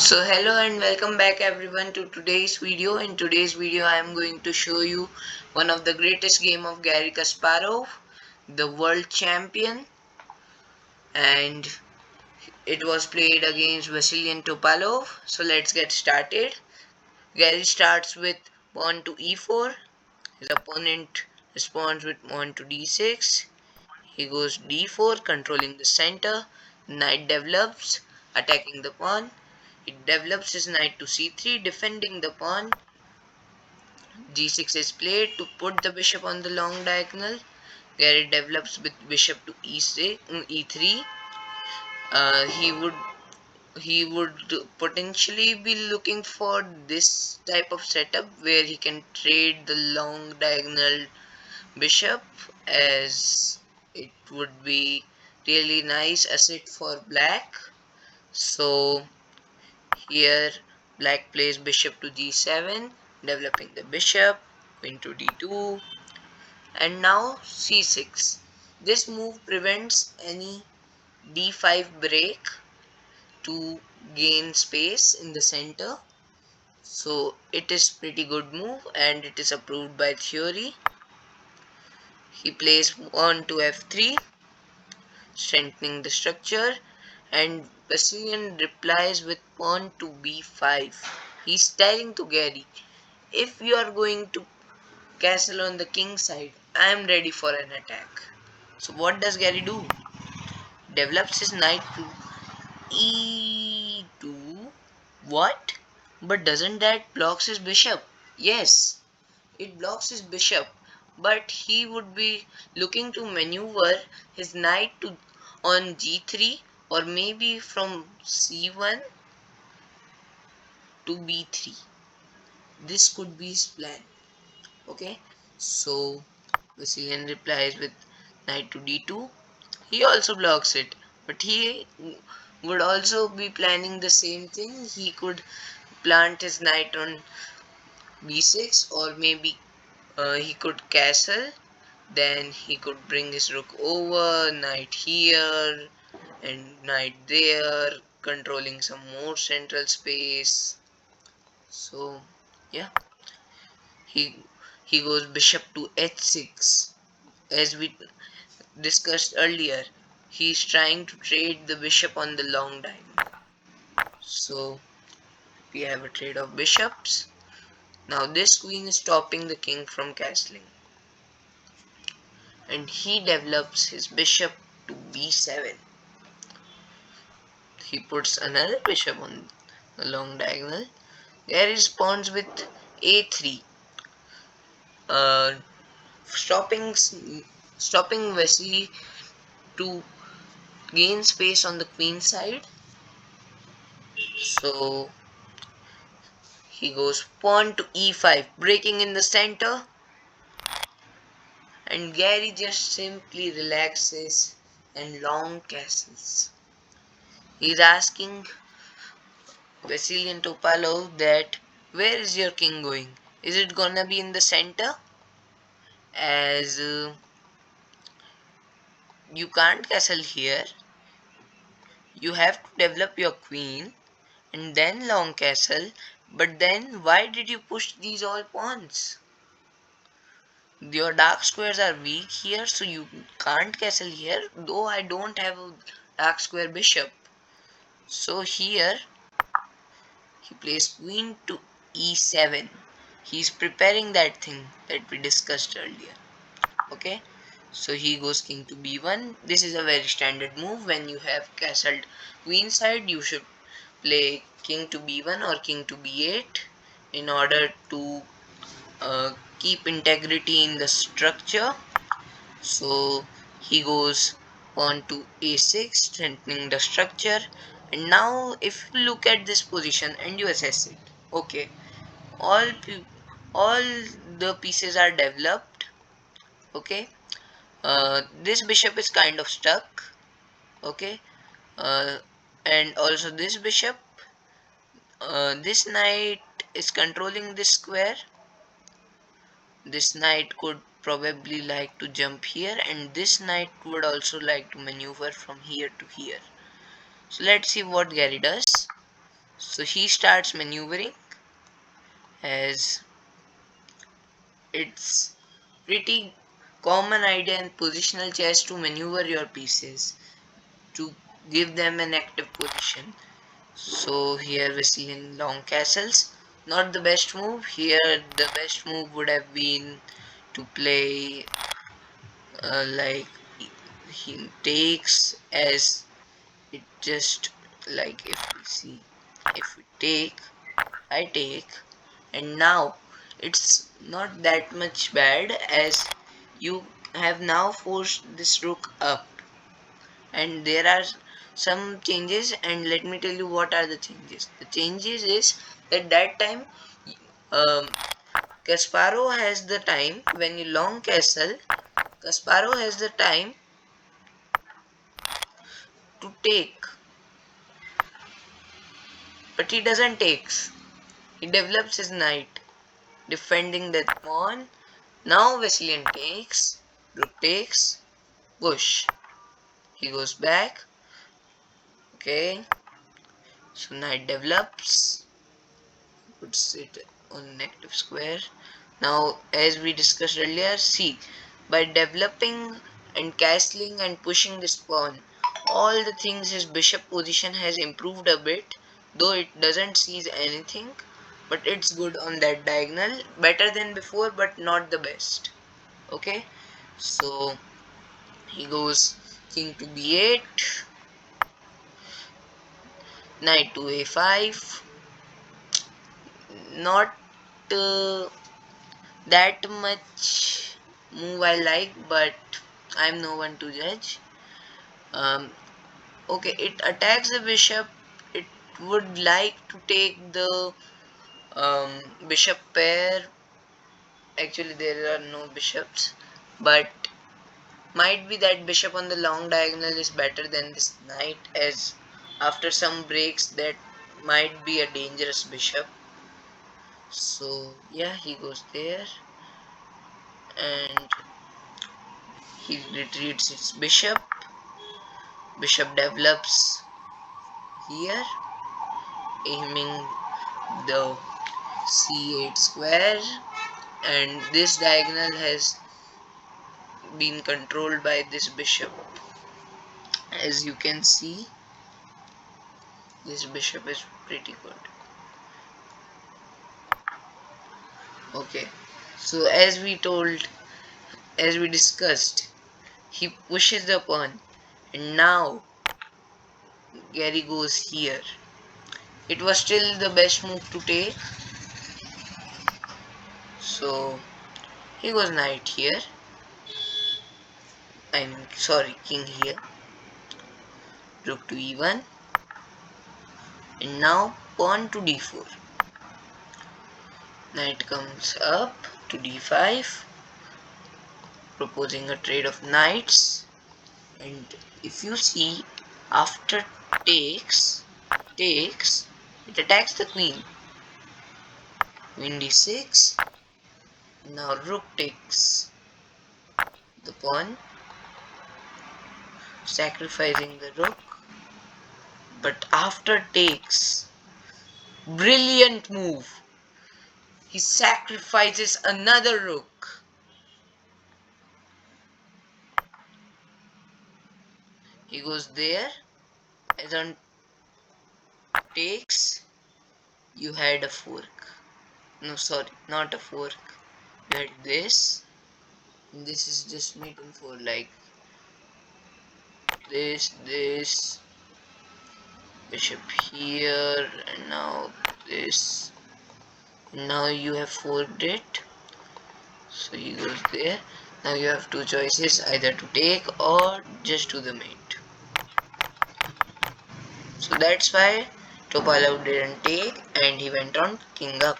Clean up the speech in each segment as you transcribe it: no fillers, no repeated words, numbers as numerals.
So hello and welcome back everyone to today's video. In today's video I am going to show you one of the greatest game of Garry Kasparov, the world champion, and it was played against Vasiliy Topalov. So let's get started. Garry starts with pawn to e4. His opponent responds with pawn to d6. He goes d4, controlling the center. Knight develops, attacking the pawn. He develops his knight to c3, defending the pawn. g6 is played to put the bishop on the long diagonal. Garry develops with bishop to e6, e3. He would potentially be looking for this type of setup where he can trade the long diagonal bishop, as it would be really nice asset for black. So here black plays bishop to g7, developing the bishop, queen to d2, and now c6. This move prevents any d5 break to gain space in the center. So it is pretty good move and it is approved by theory. He plays pawn to f3, strengthening the structure, and Basilian replies with pawn to b5. He's telling to Garry, if you are going to castle on the king side, I am ready for an attack. So what does Garry do? Develops his knight to e2. What? But doesn't that blocks his bishop? Yes, it blocks his bishop, but he would be looking to maneuver his knight to on g3, or maybe from c1 to b3. This could be his plan. Okay, so Vasilian replies with knight to d2. He also blocks it, but he would also be planning the same thing. He could plant his knight on b6, or maybe he could castle. Then he could bring his rook over, knight here and knight there, controlling some more central space. So yeah, he he goes bishop to h6. As we discussed earlier, he is trying to trade the bishop on the long diagonal. So we have a trade of bishops. Now this queen is stopping the king from castling, and he develops his bishop to b7. He puts another bishop on the long diagonal. Garry responds with a3, uh, stopping Vasily to gain space on the queen side. So he goes pawn to e5, breaking in the center, and Garry just simply relaxes and long castles. He's asking Vasiliy Topalov that where is your king going? Is it gonna be in the center? As you can't castle here, you have to develop your queen and then long castle. But then why did you push these all pawns? Your dark squares are weak here, so you can't castle here, though I don't have a dark square bishop. So here he plays queen to e7. He's preparing that thing that we discussed earlier. Okay, so he goes king to b1. This is a very standard move. When you have castled queen side, you should play king to b1 or king to b8 in order to keep integrity in the structure. So he goes pawn to a6, strengthening the structure. And now if you look at this position and you assess it, okay, all all the pieces are developed. Okay, this bishop is kind of stuck. Okay, uh, and also this bishop, this knight is controlling this square. This knight could probably like to jump here, and this knight would also like to maneuver from here to here. So let's see what Garry does. So he starts maneuvering, as it's pretty common idea in positional chess to maneuver your pieces to give them an active position. So here we see in long castles, not the best move. Here the best move would have been to play like he takes, as it just like if we see, if we take, I take, and now it's not that much bad, as you have now forced this rook up, and there are some changes, and let me tell you what are the changes. The changes is at that time, um, Kasparov has the time when you long castle. Kasparov has the time to take, but he doesn't takes. He develops his knight, defending that pawn. Now Vasilian takes, rook takes, push. He goes back. Okay, so knight develops, puts it on an active square. Now, as we discussed earlier, see, by developing and castling and pushing this pawn, all the things his bishop position has improved a bit, though it doesn't seize anything, but it's good on that diagonal, better than before, but not the best. Okay, so he goes king to b8, knight to a5, not uh, that much move I like, but I'm no one to judge. Um, okay, it attacks the bishop. It would like to take the bishop pair. Actually, there are no bishops, but might be that bishop on the long diagonal is better than this knight, as after some breaks that might be a dangerous bishop. So yeah, he goes there, and he retreats its bishop. Bishop develops here, aiming the c8 square, and this diagonal has been controlled by this bishop. As you can see, this bishop is pretty good. Okay, so as we discussed, he pushes the pawn, and now Gary goes here. It was still the best move to take, so he goes knight here. I'm sorry, king here. Rook to e1, and now pawn to d4. Knight comes up to d5, proposing a trade of knights. And if you see, after takes, it attacks the queen. Queen d6. Now rook takes the pawn, sacrificing the rook. But after takes, brilliant move. He sacrifices another rook. He goes there, as on takes, you had a fork. No, sorry, not a fork. You had this. And this is just mating for like this, bishop here, and now this. Now you have forked it. So he goes there. Now you have two choices, either to take or just to the mate. So that's why Topalov didn't take, and he went on king up.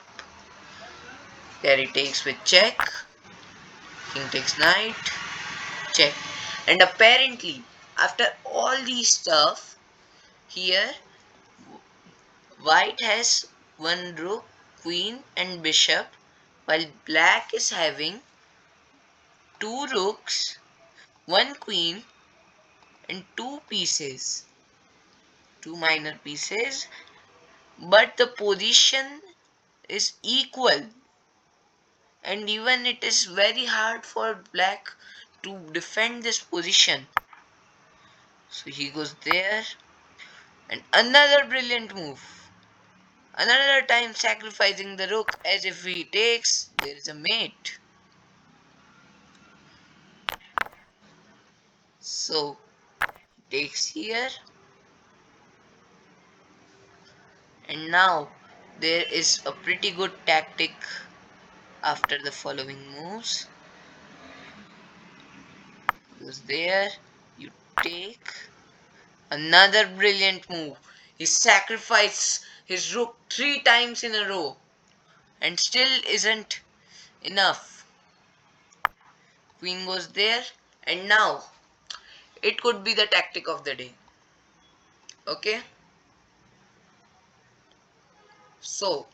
There he takes with check, king takes knight, check. And apparently, after all these stuff, here white has one rook, queen, and bishop, while black is having two rooks, one queen, and two pieces, two minor pieces, but the position is equal, and even it is very hard for black to defend this position. So he goes there, and another brilliant move. Another time sacrificing the rook, as if he takes, there is a mate. So takes here, and now there is a pretty good tactic after the following moves. Goes there, you take. Another brilliant move. He sacrificed his rook 3 times in a row and still isn't enough. Queen goes there, and now it could be the tactic of the day. Okay, so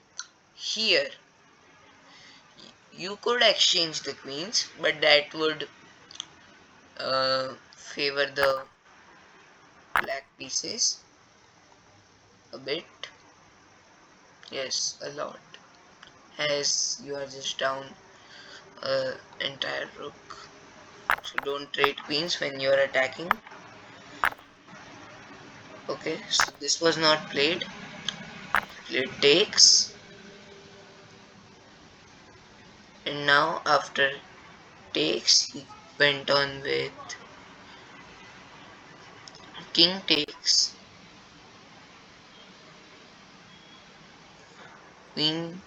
here you could exchange the queens, but that would favor the black pieces a bit. Yes, a lot, as you are just down entire rook. So don't trade queens when you are attacking. Okay, so this was not played. Played takes, and now after takes he went on with king takes, queen,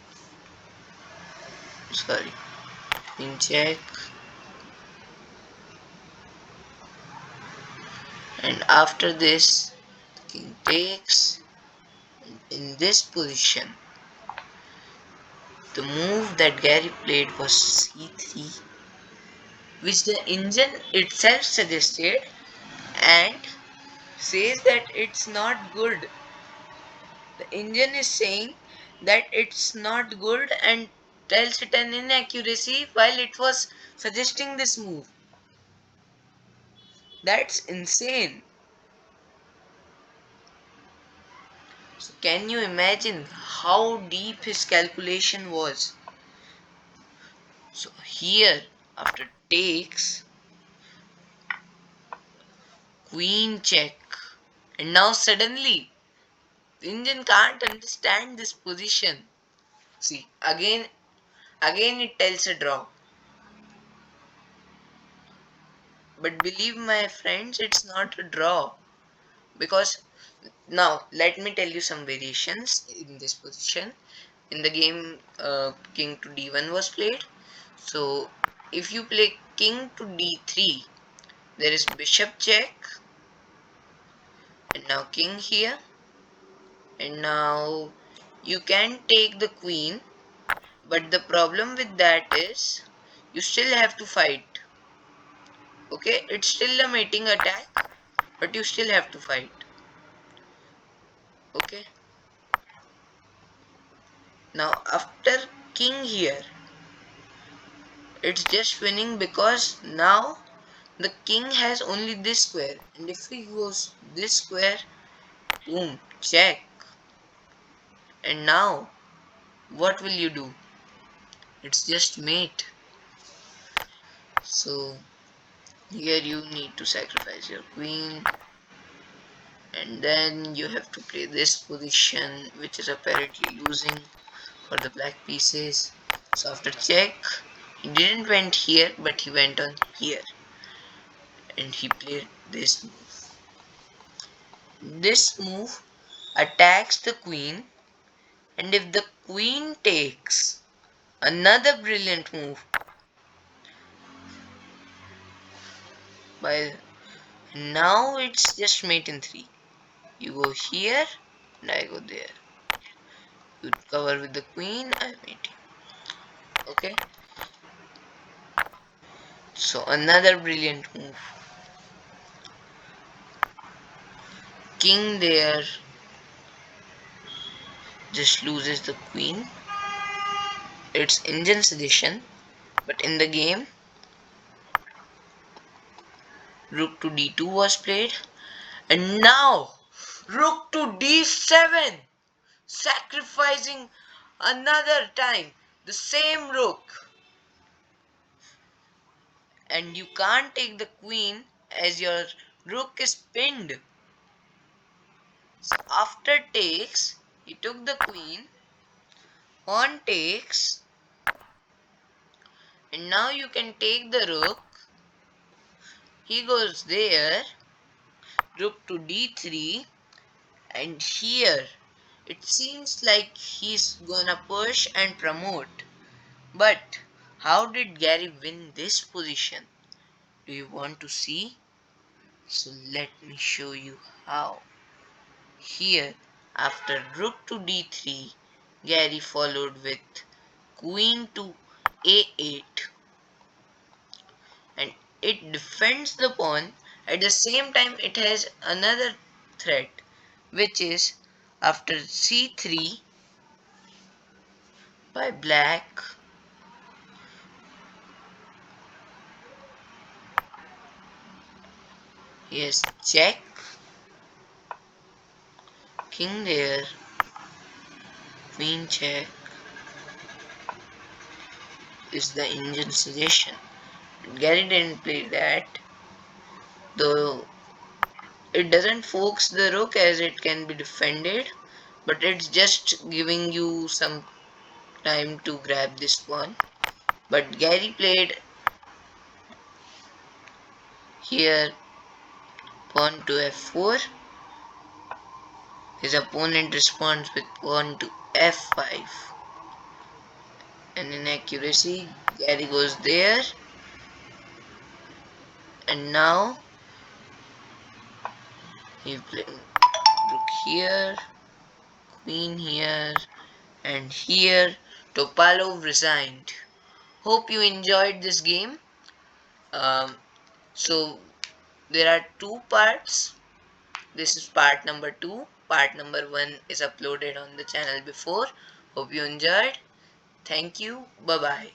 sorry, queen check, and after this king takes. In this position, the move that Gary played was c3, which the engine itself suggested and says that it's not good. The engine is saying that it's not good and tells it an inaccuracy while it was suggesting this move. That's insane. So can you imagine how deep his calculation was? So here, after takes, queen check, and now suddenly the engine can't understand this position. See, again it tells a draw. But believe my friends, it's not a draw, because now let me tell you some variations in this position. In the game, king to d1 was played. So if you play king to d3, there is bishop check, and now king here, and now you can take the queen, but the problem with that is you still have to fight. Okay, it's still a mating attack, but you still have to fight. Okay, now after king here, it's just winning because now the king has only this square, and if he goes this square, boom, check. And now what will you do? It's just mate. So here you need to sacrifice your queen, and then you have to play this position, which is apparently losing for the black pieces. So after check, he didn't went here, but he went on here, and he played this move. This move attacks the queen, and if the queen takes, another brilliant move by now it's just mate in 3. You go here and I go there. You cover with the queen, I'm mating. Okay, so another brilliant move. King there just loses the queen. It's engine suggestion, but in the game rook to d2 was played, and now rook to d7. sacrificing another time the same rook. And you can't take the queen as your rook is pinned. So after takes, he took the queen, pawn takes, and now you can take the rook. He goes there, rook to d3, and here it seems like he's gonna push and promote. But how did Gary win this position? Do you want to see? So let me show you how. Here, after rook to d3, Gary followed with queen to a8, and it defends the pawn. At the same time, it has another threat, which is after c3 by black. Here's check, king there, queen check is the Indian suggestion. Gary didn't play that, though it doesn't focus the rook as it can be defended, but it's just giving you some time to grab this one. But Gary played here pawn to f4. His opponent responds with pawn to f5. And in accuracy, Gary goes there. And now he played rook here, queen here, and here. Topalov resigned. Hope you enjoyed this game. Um, so there are two parts. This is part number 2. Part number 1 is uploaded on the channel before. Hope you enjoyed. Thank you. Bye bye.